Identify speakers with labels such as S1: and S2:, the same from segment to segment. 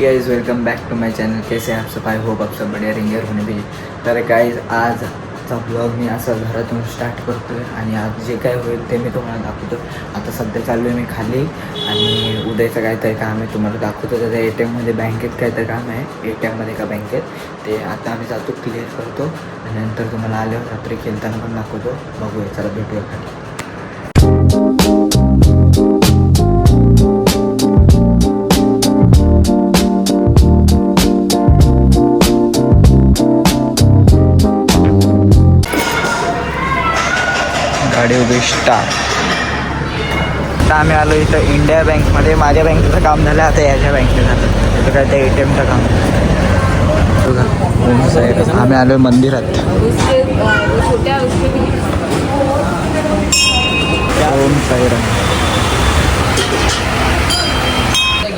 S1: Guys welcome back to my channel. कैसे आप सब? I hope आप सब बढ़िया रिंगर होणे भी. तर गाइज आजचा ब्लॉग मी असा घरातून स्टार्ट करतो आहे आणि आज जे काय होईल ते मी तुम्हाला दाखवतो. आता सध्या चाललो आहे मी खाली आणि उद्याचं काहीतरी काम आहे तुम्हाला दाखवतो. त्याच्या ATMमध्ये बँकेत काहीतरी काम आहे, ATMमध्ये का बँकेत ते आता आम्ही जातो, क्लिअर करतो आणि नंतर तुम्हाला आल्यावर रात्री खेळताना पण दाखवतो. बघूया, चला भेटूया खाली. गाडी उभी स्टार्ट. आता आम्ही आलो इथं इंडिया बँकमध्ये. माझ्या बँकेचं काम झालं, आता याच्या बँकेत झालं. इथं काय त्या ATMचं काम बघा. आम्ही आलो मंदिरात. ओम साईराम.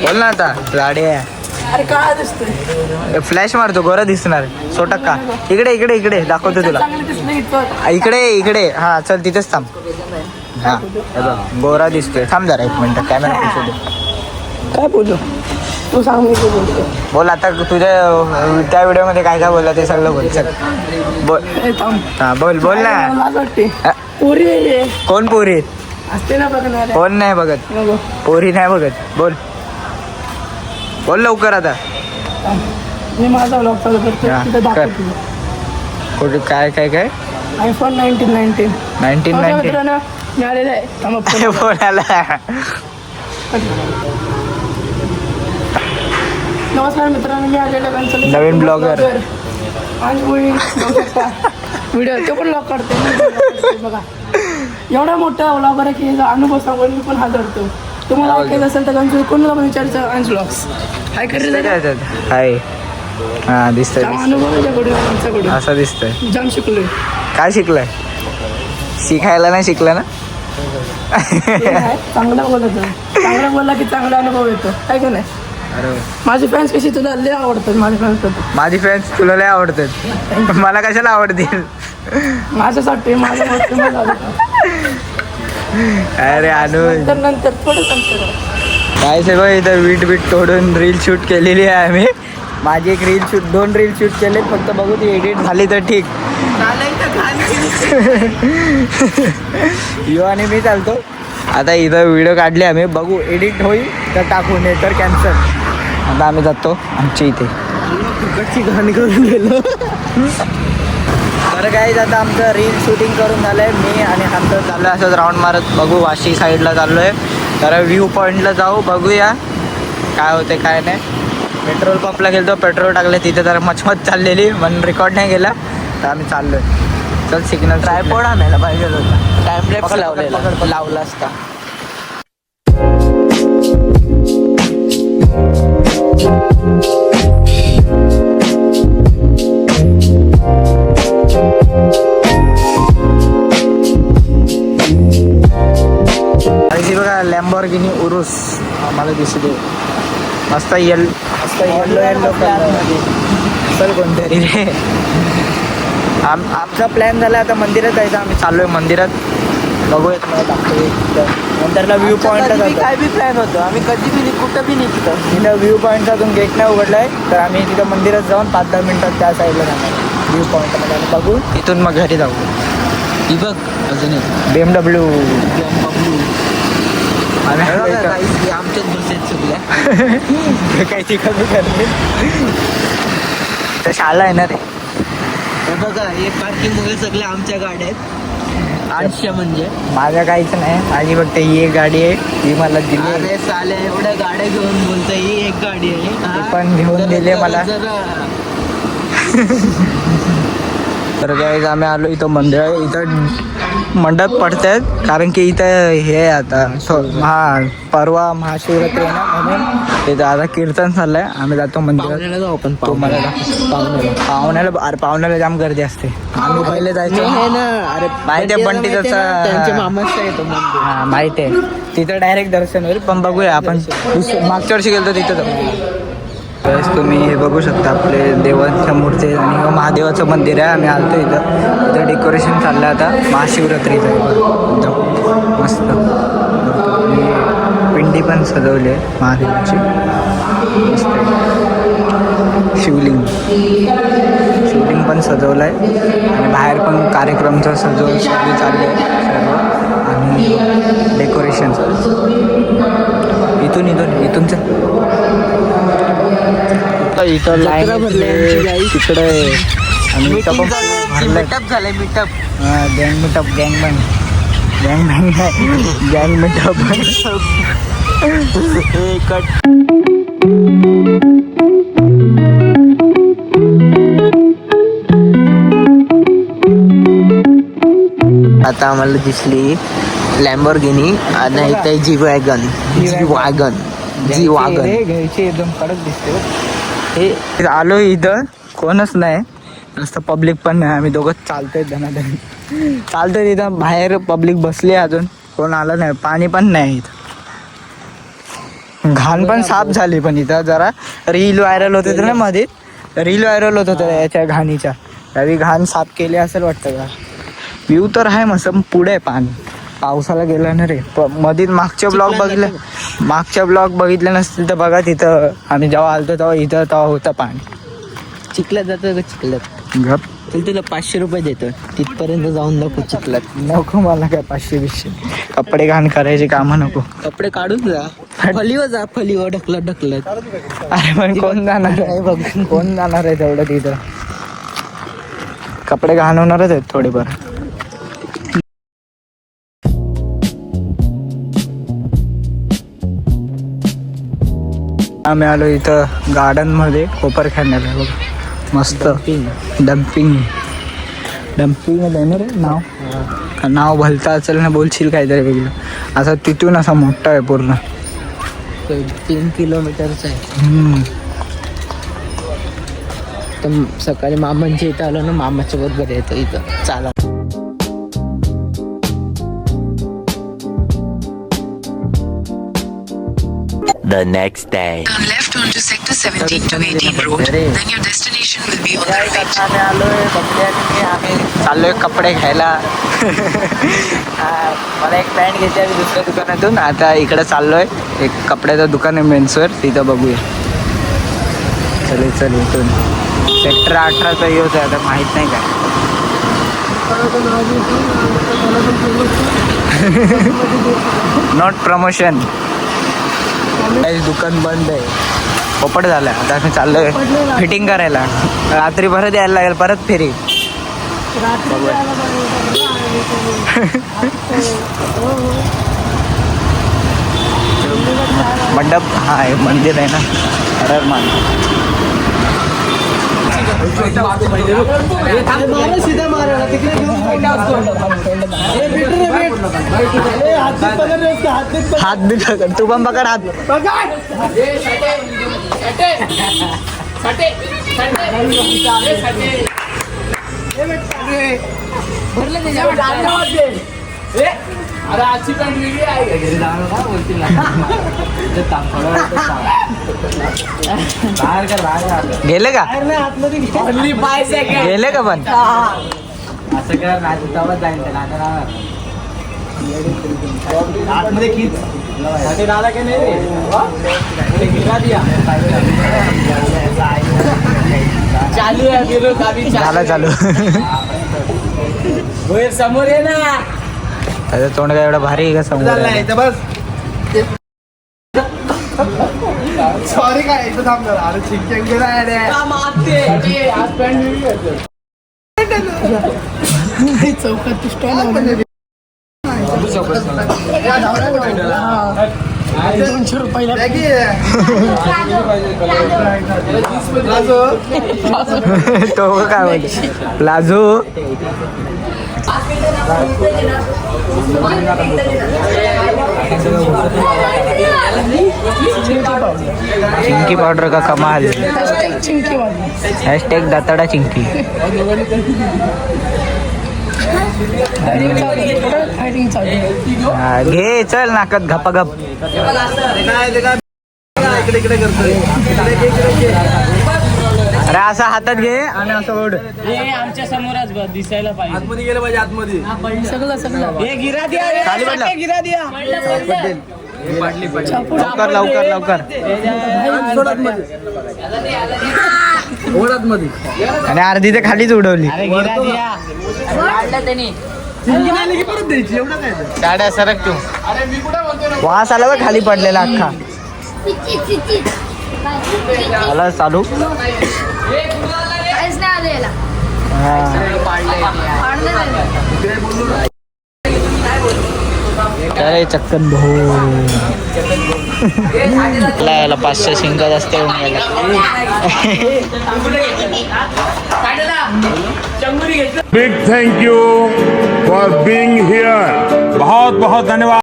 S1: बोल ना आता. गाडी आहे.
S2: अरे काय दिसतोय?
S1: फ्लॅश मारतो, गोरा दिसणार. 100%. इकडे इकडे इकडे दाखवतो तुला. इकडे हा चल, तिथेच थांब. हा गोरा दिसतोय. थांब जरा 1 मिनिट, कॅमेरा पुसू दे.
S2: काय बोलू? तू सांग, मी बोलतो.
S1: बोल आता. तुझ्या त्या व्हिडिओमध्ये काय काय बोलला ते सगळं बोल. चल बोल. हा बोल बोल ना.
S2: पोरी
S1: कोण पोरी
S2: असते ना बघणार.
S1: कोण नाही बघत, पोरी नाही बघत. बोल बोल लवकर आता.
S2: मी माझा व्लॉग चालू करतो. तिथे दाखवतो
S1: कुठे काय काय काय.
S2: iPhone 19
S1: 1990
S2: मिळालेलं आहे.
S1: बोलायला.
S2: नमस्कार मित्रांनो, मी आलेलो
S1: नवीन ब्लॉगर.
S2: आणि व्हिडिओ तो पण ब्लॉग करतो बघा. एवढा मोठा ब्लॉगर आहे की अनुभव सांगून मी पण हादरतो. तुम्हाला ऐकायचं असेल तर त्यांचं कोणाला पण विचारायचं. अंश ब्लॉग्स हाय करायचं.
S1: हाय. हा दिसतंय.
S2: अनुभव
S1: असं दिसतंय.
S2: जाम शिकलोय.
S1: काय शिकलाय? शिकायला नाही शिकला ना.
S2: चांगला बोलायचं. चांगला बोलला की चांगला अनुभव येतो, काय का नाही? माझी फॅन्स कशी तुला लय आवडतात. माझी फॅन्स
S1: तुला लय आवडतात. मला कशाला आवडतील?
S2: माझ्यासाठी माझ्या
S1: अरे अनुज
S2: नंतर थोडं
S1: काय सगळं इथं वीट तोडून रील शूट केलेली आहे आम्ही. माझी एक रील शूट, 2 रील शूट केले. फक्त बघू ती एडिट झाली तर ठीक. यो आणि मी चालतो आता. इथं व्हिडिओ काढले आम्ही, बघू एडिट होईल तर टाकू, नाही तर कॅन्सल. आता आम्ही जातो आमच्या इथे. फुकटची घाण करून गेलो. बरं काय, आता आमचं रील शूटिंग करून झालं आहे. मी आणि हात चाललो आहे असंच राऊंड मारत. बघू वाशी साईडला चाललो आहे. तर व्ह्यू पॉईंटला जाऊ, बघूया काय होते काय नाही. पेट्रोल पंपला गेलो, पेट्रोल टाकलं. तिथे जरा मचमच चाललेली म्हणून रेकॉर्ड नाही केला. तर आम्ही चाललो आहे. चल सिग्नल. ट्रायपॉड आणायला पाहिजे होता. टाइम लावला असता. बघा लॅम्बॉर्गिनी उरुस आम्हाला दिसते. मस्त येल्लो चल कोणतरी रे. आमचा प्लॅन झाला आता मंदिरात जायचा. आम्ही चाललोय मंदिरात. बघूया तुम्हाला दाखवतो. नंतरला व्ह्यू पॉईंटला जातो.
S2: काय बी प्लॅन होतो. आम्ही कधी बी कुठं बी निघतो.
S1: तिथं व्ह्यू पॉईंटचा अजून गेट नाही उघडला आहे. तर आम्ही तिथं मंदिरात जाऊन 5-10 मिनिटात त्या साईडला जाणार व्ह्यू पॉईंटमध्ये. आणि बघू इथून मग घरी जाऊ. ही बघ अजून BMW. आमच्याच बसेस चुकल्या. काही कमी करते. तर शाळा आहे ना रे.
S2: बघा हे पार्किंगमुळे सगळ्या आमच्या गाड्या आहेत. 800 म्हणजे
S1: माझ्या काहीच नाही. माझी फक्त ही एक गाडी आहे, ही मला दिली.
S2: अरे साल्या एवढ्या गाड्या घेऊन बोलतोय. ही एक गाडी आहे,
S1: ती पण घेऊन दिली मला. तर गाईज आम्ही आलो इथं मंदिर. इथं मंडप पडतायत कारण की इथं हे आता परवा महाशिवरात्री आहे ना, म्हणून तिथं आता कीर्तन चाललंय. आम्ही जातो मंदिरात.
S2: जाऊ आपण
S1: पाहुण्याला जाम गर्दी असते. आम्ही पहिले जायचो
S2: ना. अरे
S1: माहिती आहे बंटी
S2: त्यांच्या मामाचा येतो.
S1: हां माहिती आहे. तिथं डायरेक्ट दर्शन होईल. पण बघूया आपण मागच्या वर्षी गेलो तिथं जाऊ. तुम्ही हे बघू शकता आपले देवांच्या मूर्ती आणि महादेवाचं मंदिर आहे. आम्ही आलतो इथं डेकोरेशन चाललं आता महाशिवरात्रीचं. मस्त पिंडी पण सजवली आहे महादेवाची. मस्त शूटिंग पण सजवलं आहे आणि बाहेर पण कार्यक्रमचं सजवून सगळी चालली आहे सर्व आणि डेकोरेशनचं इथून इथं लाईन तिकडे आणि इथं पण मीटअप झालंय मीटअप गँग मीटअप गँग मीटअप कट आता आम्हाला दिसली लॅम्बोर्गिनी आणि इथे जी वॅगन घ्यायची एकदम कडक दिसते हे आलो इथं कोणच नाही नुसतं पब्लिक पण नाही आम्ही दोघं चालतोय धनाधन चालतोय तिथं बाहेर पब्लिक बसली अजून कोण आलं नाही पाणी पण नाही इथं घाण पण साफ झाली पण इथं जरा रील व्हायरल होते ना मध्ये रील व्हायरल होत होत्या याच्या घाणीच्या त्यावेळी घाण साफ केली असेल वाटतं का व्ह्यू तर आहे मस्त पुढे पाणी पावसाला गेलं ना रे मध्ये मागचे ब्लॉग बघितले नसतील तर बघा तिथं आम्ही जेव्हा आलतो तेव्हा होतं पाणी
S3: चिखलात जातं चिखलात
S1: गप
S3: तुला 500 रुपये देतो तिथपर्यंत जाऊन नको चिखलात
S1: नको मला काय 500 कपडे घाण करायचे कामं नको
S3: कपडे काढून जा फलीवर ढकलत
S1: अरे पण कोण जाणार आहे कोण जाणार आहे तेवढं तिथं कपडे घाण होणारच आहेत थोडेफार आम्ही आलो इथं गार्डन मध्ये कोपर खेळण्याला बघ मस्त डम्पिंग आहे ना रे नाव भलता असेल ना बोलशील काहीतरी वेगळं असं तिथून असा मोठा आहे पूर्ण
S3: 3 किलोमीटरचा आहे तर सकाळी मामांच्या इथं आलो ना मामाच्या बरोबर येतो इथं चाला
S4: The next day.
S5: Turn left onto sector 17 to 18 road. Then your destination will be on the right.
S1: आम्ही चाललोय कपडे घ्यायला मला एक पॅन्ट घ्यायची आहे दुसऱ्या दुकानातून आता इकडे चाललोय एक कपड्याचं दुकान आहे मेन्सवर तिथं बघूया चल इथून सेक्टर 18चा यूज आहे आता माहित नाही काय नॉट प्रमोशन दुकान बंद आहे पोपट झालं आता आम्ही चाललोय फिटिंग करायला रात्री परत यायला लागेल परत फेरी मंडप हा आहे मंदिर आहे ना हरर मान हात बी पकड तू पण पकड हात गेले का गेले का पण असं कर नाचतावत जाईन आतमध्ये खीच दादा की नाही चालू आहे चालू समोर ये ना त्याचं तोंड काय एवढं भारी आहे का समोर बस सॉरी काय इथं थांब जरा अरे चिंचंग
S2: चौकात स्टॉल 200 रुपयाला
S1: तो काय बोलतो प्लाझो चिंकी पाउडर का कमाल हैशटैग दाताडा चिंकी घे चल नाकात घपाघप अरे असा हातात घे आणि असं ओढ
S3: आमच्या समोरच दिसायला पाहिजे
S6: आतमध्ये गेलं पाहिजे आतमध्ये
S2: सगळं
S3: हे गिरा द्या
S1: खाली पडला
S3: गिरा द्या
S1: लवकर आणि अर्धी तर खालीच उडवली.
S3: गाड्या सरक तू.
S1: वास आला तर खाली पडलेला अख्खा. आला चालू.
S3: अरे चक्कन भाऊ याला 500 शिंगा जास्त येऊन गेला.
S6: Big thank you for being here. बहुत बहुत धन्यवाद.